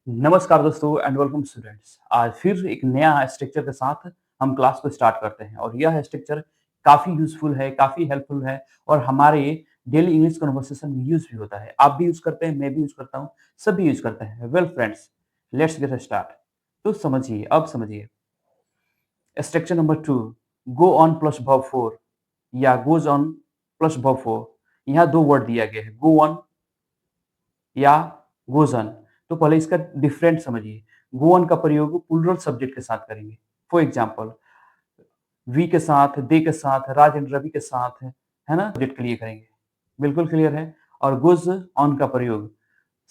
नमस्कार दोस्तों and welcome students. आज फिर एक नया स्ट्रक्चर के साथ हम क्लास को स्टार्ट करते हैं और यह स्ट्रक्चर काफ़ी यूज़फुल है, काफ़ी हेल्पफुल है और हमारे डेली इंग्लिश कन्वर्सेशन में यूज़ भी होता है। आप भी यूज़ करते हैं, मैं भी यूज़ करता हूँ, सभी यूज़ करते हैं। Well friends, let's get start. तो समझिए, अब समझिए structure number 2, go on plus verb 4 या गोज़ ऑन प्लस वर्ब 4। यहाँ 2 वर्ड दिया गया है, गो ऑन या गोज़ ऑन। तो पहले इसका डिफरेंट समझिए। गो ऑन का प्रयोग प्लूरल सब्जेक्ट के साथ करेंगे। फॉर एग्जांपल वी के साथ, दे के साथ, राज एंड रवि के साथ, है ना? सब्जेक्ट के लिए करेंगे। बिल्कुल क्लियर है? और गोज़ ऑन का प्रयोग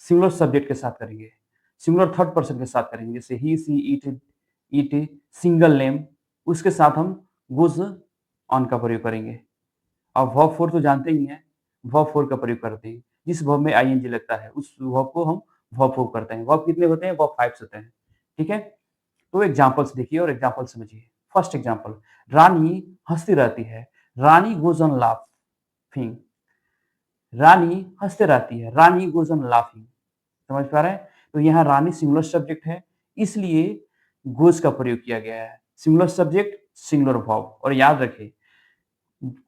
सिंगुलर सब्जेक्ट के साथ करेंगे। सिंगुलर थर्ड पर्सन के साथ करेंगे। जैसे ही, शी, इट, सिंगल नेम उसके साथ हम गोज़ ऑन का प्रयोग करेंगे। अब वर्ब 4 तो जानते ही हैं, वर्ब 4 का प्रयोग करते हैं। जिस वर्ब में आईएनजी लगता है, उस वर्ब को हम वर्ब 4 करते हैं। वर्ब कितने होते हैं? वर्ब 5 होते हैं। ठीक है? तो एग्ज़ाम्पल्स देखिए और एग्ज़ाम्पल समझिए। फर्स्ट एग्ज़ाम्पल, रानी हँसती रहती है। रानी गोज़ ऑन लाफिंग। रानी हँसते रहती है। रानी गोज़ ऑन लाफिंग। समझ पा रहे हैं? तो यहाँ रानी सिंगुलर सब्जेक्ट है, इसलिए गोज़ का प्रयोग किया गया है। Singular subject, singular verb. और याद रखें,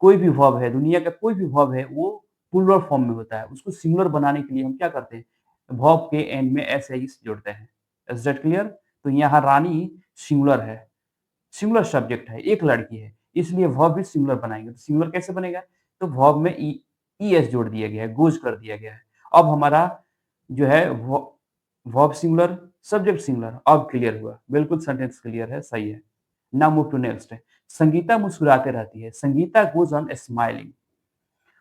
कोई भी वर्ब है, दुनिया का कोई भी वर्ब है, वो प्लूरल फॉर्म में होता है। उसको सिंगुलर बनाने के लिए हम क्या करते हैं? वर्ब के एंड में एस या इस जोड़ते हैं। Is that clear? तो यहाँ रानी सिंगुलर है, सिंगुलर सब्जेक्ट है, एक लड़की है, इसलिए वर्ब भी सिंगुलर बनाएंगे। तो सिंगुलर कैसे बनेगा? तो वर्ब में ईएस जोड़ दिया गया है, गोज़ कर दिया गया है। अब हमारा जो है वर्ब सिंगुलर, सब्जेक्ट सिंगुलर। अब क्लियर हुआ? बिल्कुल सेंटेंस क्लियर है, सही है। Now move to next. Sangeeta मुस्कुराते रहती है। Sangeeta goes on smiling.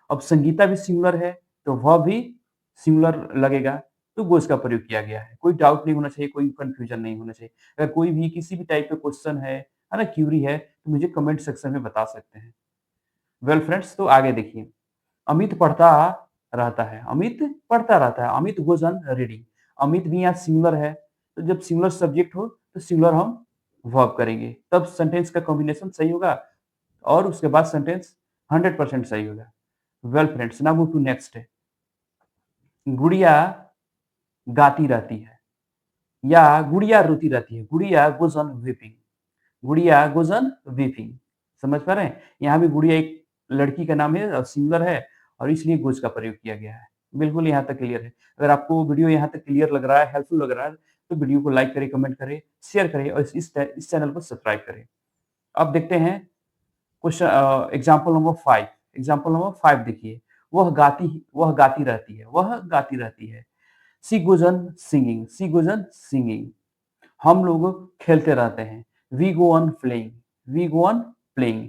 अब संगीता भी सिंगुलर है, तो वह भी सिंगुलर लगेगा, तो गोज़ का प्रयोग किया गया है। कोई डाउट नहीं होना चाहिए, कोई कन्फ्यूजन नहीं होना चाहिए। अगर कोई भी किसी भी टाइप का क्वेश्चन है ना, क्यूरी है, तो मुझे कमेंट सेक्शन में बता सकते हैं। वेल फ्रेंड्स, तो आगे देखिए। अमित पढ़ता रहता है। अमित पढ़ता रहता है। Amit goes on reading. Amit भी यहाँ सिंगुलर है, तो जब सिंगुलर सब्जेक्ट हो, तो सिंगुलर हम वर्ब करेंगे, तब सेंटेंस का कॉम्बिनेशन सही होगा और उसके बाद सेंटेंस 100% सही होगा। Well friends, now move to next. Gudiya गाती रहती है या गुड़िया रोती रहती है। गुड़िया गोज़ ऑन वीपिंग। गुड़िया गोज़ ऑन वीपिंग। समझ पा रहे हैं? यहाँ भी गुड़िया एक लड़की का नाम है और सिंगुलर है और इसलिए गोज़ का प्रयोग किया गया है। बिल्कुल यहाँ तक क्लियर है। अगर आपको वीडियो यहाँ तक क्लियर लग रहा है, हेल्पफुल लग रहा है, तो वीडियो को लाइक करें, कमेंट करें, शेयर करें और इस चैनल को सब्सक्राइब करें। अब देखते हैं question example number 5। Example number 5 देखिए। वह गाती रहती है। वह गाती रहती है। She goes on singing. She goes on singing. हम लोग खेलते रहते हैं। We go on playing. We go on playing.